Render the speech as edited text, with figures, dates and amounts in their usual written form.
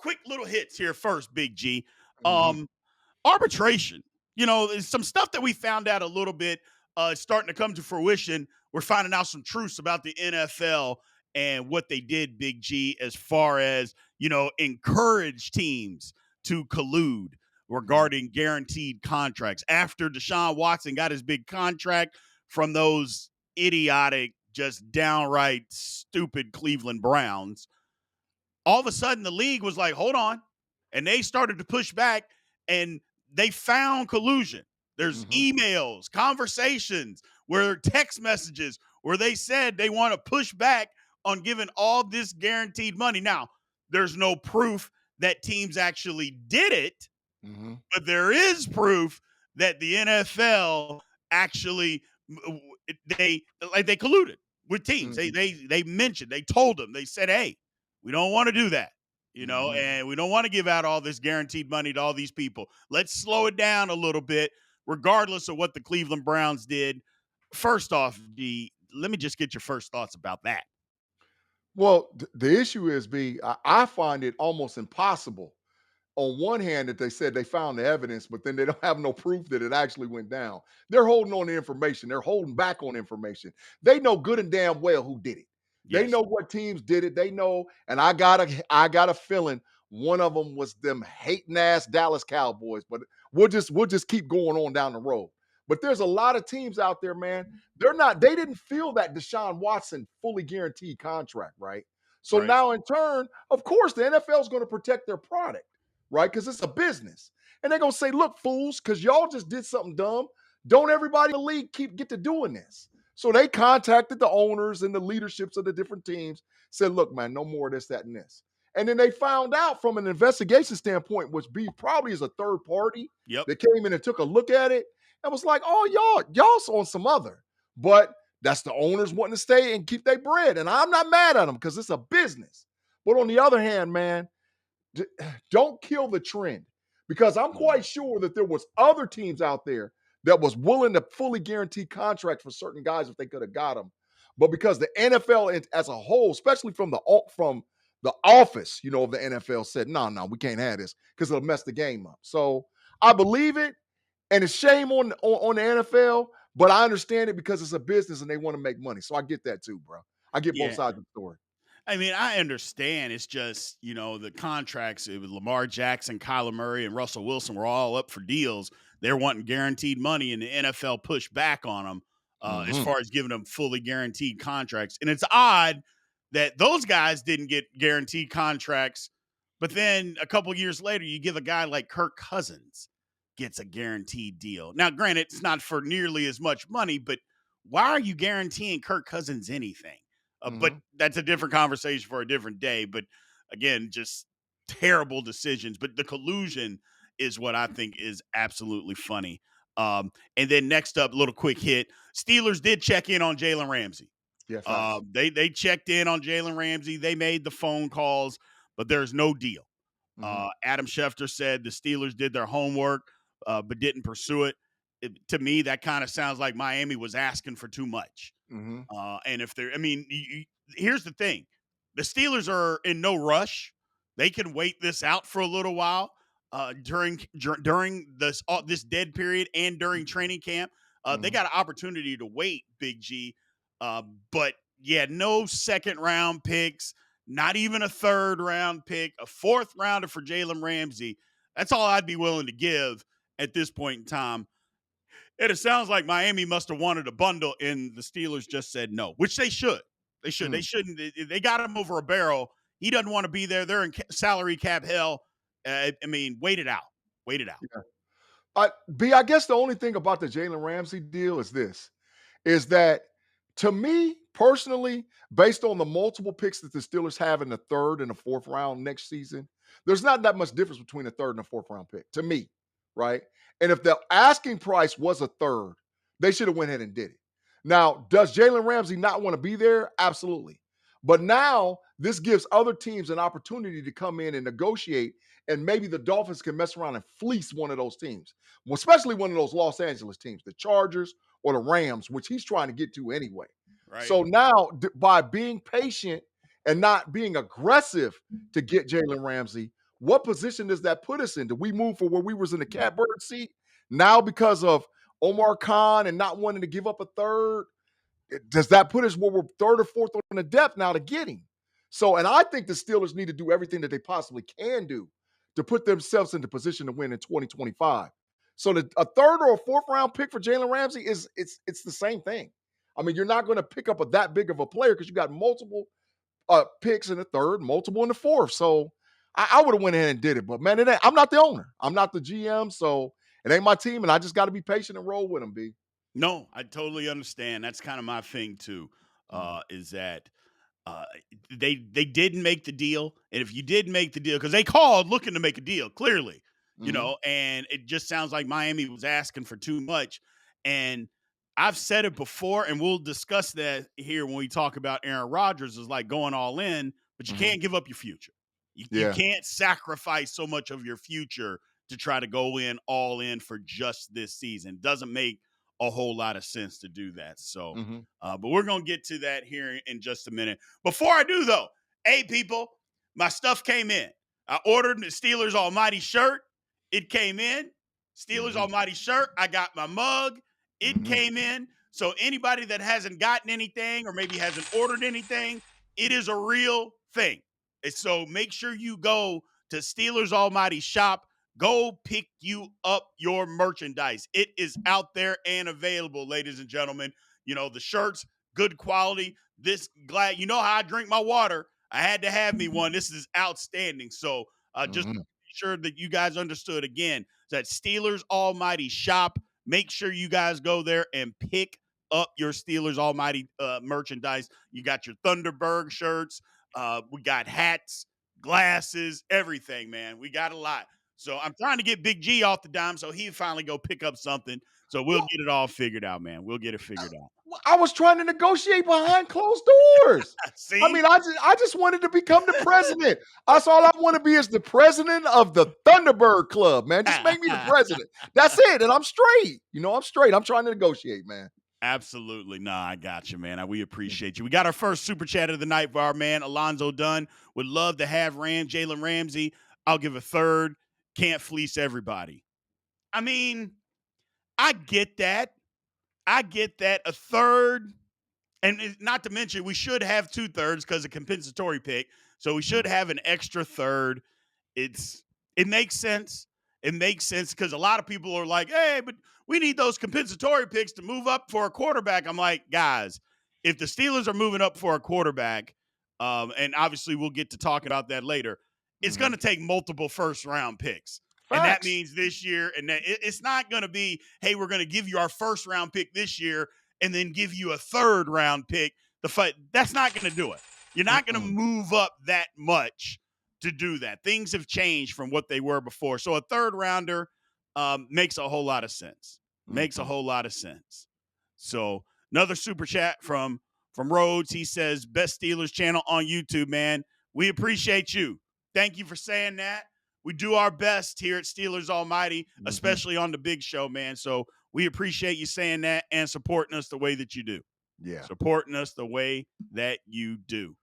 quick little hits here first, Big G. Mhm. Arbitration. There's some stuff that we found out a little bit starting to come to fruition. We're finding out some truths about the NFL and what they did, Big G, as far as, encourage teams to collude Mhm. regarding guaranteed contracts. After Deshaun Watson got his big contract from those idiotic, just downright stupid Cleveland Browns, all of a sudden the league was like, hold on. And they started to push back and they found collusion. There's Mhm. emails, conversations, where text messages where they said they want to push back on giving all this guaranteed money. Now, there's no proof that teams actually did it, Mhm. but there is proof that the NFL actually they colluded with teams. They Mhm. they they mentioned, they told them, they said, "Hey, we don't want to do that." Mhm. And we don't want to give out all this guaranteed money to all these people. Let's slow it down a little bit, regardless of what the Cleveland Browns did. First off, let me just get your first thoughts about that. Well, the issue is, I find it almost impossible. On one hand, that they said they found the evidence, but then they don't have no proof that it actually went down. They're holding on to information. They're holding back on information. They know good and damn well who did it. They Yes. know what teams did it. They know, and I got a feeling one of them was them hating ass Dallas Cowboys. But we'll just keep going on down the road. But there's a lot of teams out there, man. They didn't feel that Deshaun Watson fully guaranteed contract, right? So Right. now in turn, of course, the NFL is going to protect their product, right? Because it's a business. And they're gonna say, look, fools, because y'all just did something dumb. Don't everybody in the league get to doing this? So they contacted the owners and the leaderships of the different teams, said, look, man, no more of this, that, and this. And then they found out from an investigation standpoint, which probably is a third party Yep. that came in and took a look at it and was like, oh, y'all's on some other. But that's the owners wanting to stay and keep their bread. And I'm not mad at them because it's a business. But on the other hand, man, d- don't kill the trend because I'm Mhm. quite sure that there was other teams out there that was willing to fully guarantee contracts for certain guys if they could have got them. But because the NFL as a whole, especially from the office, of the NFL said, no, no, we can't have this because it'll mess the game up. So I believe it, and it's shame on the NFL, but I understand it because it's a business and they want to make money. So I get that too, bro. I get both Yeah. sides of the story. I mean, I understand. It's just, the contracts, it was Lamar Jackson, Kyler Murray, and Russell Wilson were all up for deals. They're wanting guaranteed money, and the NFL pushed back on them as Mhm. far as giving them fully guaranteed contracts. And it's odd that those guys didn't get guaranteed contracts, but then a couple years later, you give a guy like Kirk Cousins gets a guaranteed deal. Now, granted, it's not for nearly as much money, but why are you guaranteeing Kirk Cousins anything? But Mhm. that's a different conversation for a different day. But again, just terrible decisions. But the collusion is what I think is absolutely funny. And then next up, little quick hit: Steelers did check in on Jalen Ramsey. Yeah, facts. They checked in on Jalen Ramsey. They made the phone calls, but there's no deal. Mhm. Adam Schefter said the Steelers did their homework, but didn't pursue it. To me, that kind of sounds like Miami was asking for too much. Mhm. And if they're, I mean, here's the thing: the Steelers are in no rush. They can wait this out for a little while during this dead period and during training camp. They Mhm. got an opportunity to wait, Big G. But yeah, no second round picks, not even a third round pick, a fourth rounder for Jalen Ramsey. That's all I'd be willing to give at this point in time. And it sounds like Miami must have wanted a bundle, and the Steelers just said no, which they should. They should. They Mm. shouldn't. They got him over a barrel. He doesn't want to be there. They're in salary cap hell. I mean, wait it out. Wait it out. Yeah. I guess the only thing about the Jalen Ramsey deal is this, is that to me personally, based on the multiple picks that the Steelers have in the third and the fourth round next season, there's not that much difference between a third and a fourth round pick to me, right? And if the asking price was a third, they should have went ahead and did it. Now, does Jalen Ramsey not want to be there? Absolutely. But now this gives other teams an opportunity to come in and negotiate, and maybe the Dolphins can mess around and fleece one of those teams, well, especially one of those Los Angeles teams, the Chargers or the Rams, which he's trying to get to anyway. Right. So now, by being patient and not being aggressive to get Jalen Ramsey, what position does that put us in? Do we move from where we was in the catbird seat now because of Omar Khan and not wanting to give up a third? Does that put us where we're third or fourth on the depth now to get him? So, and I think the Steelers need to do everything that they possibly can do to put themselves into position to win in 2025. So, a third or a fourth round pick for Jalen Ramsey is it's the same thing. I mean, you're not going to pick up that big of a player because you got multiple picks in the third, multiple in the fourth. So, I would have went ahead and did it. But man, I'm not the owner. I'm not the GM. So it ain't my team, and I just got to be patient and roll with them. B. No, I totally understand. That's kind of my thing too. Mhm, Is that uh, they didn't make the deal, and if you did make the deal, because they called looking to make a deal, clearly, mhm, and it just sounds like Miami was asking for too much. And I've said it before, and we'll discuss that here when we talk about Aaron Rodgers is like going all in, but you mhm. can't give up your future. You Yeah. can't sacrifice so much of your future to try to go in all in for just this season. Doesn't make a whole lot of sense to do that. So, Mhm, but we're gonna get to that here in just a minute. Before I do, though, hey people, my stuff came in. I ordered the Steelers Almighty shirt. It came in. Steelers mhm, Almighty shirt. I got my mug. It mhm, came in. So anybody that hasn't gotten anything or maybe hasn't ordered anything, it is a real thing. And so make sure you go to Steelers Almighty shop. Go pick you up your merchandise. It is out there and available, ladies and gentlemen. The shirts, good quality. This glad you know how I drink my water. I had to have me one. This is outstanding. So just mhm, be sure that you guys understood again that Steelers Almighty shop. Make sure you guys go there and pick up your Steelers Almighty merchandise. You got your Thunderbird shirts. We got hats, glasses, everything, man. We got a lot. So I'm trying to get Big G off the dime so he finally go pick up something. So we'll Well, get it all figured out, man. We'll get it figured out. I was trying to negotiate behind closed doors. I See? mean, I just wanted to become the president. That's all I want to be is the president of the Thunderbird Club, man. Just make me the president. That's it, and I'm straight. I'm straight. I'm trying to negotiate, man. Absolutely. Nah, I got you, man. We appreciate you. We got our first super chat of the night for our man, Alonzo Dunn. Would love to have Jalen Ramsey. I'll give a third. Can't fleece everybody. I mean, I get that. I get that. A third. And not to mention, we should have two thirds because of compensatory pick. So we should Mhm, have an extra third. It's it makes sense. It makes sense because a lot of people are like, "Hey, but we need those compensatory picks to move up for a quarterback." I'm like, guys, if the Steelers are moving up for a quarterback, and obviously we'll get to talking about that later, it's going mhm. to take multiple first round picks. And that Facts. means this year, and it's not going to be, hey, we're going to give you our first round pick this year and then give you a third round pick. The fight that's not going to do it. You're not going to Mm-mm, move up that much to do that. Things have changed from what they were before. So a third rounder makes a whole lot of sense. Makes a mhm. whole lot of sense. So another super chat from Rhodes. He says, "Best Steelers channel on YouTube, man. We appreciate you. Thank you for saying that. We do our best here at Steelers Almighty, Mhm. especially on the big show, man. So we appreciate you saying that and supporting us the way that you do. Yeah. Supporting us the way that you do.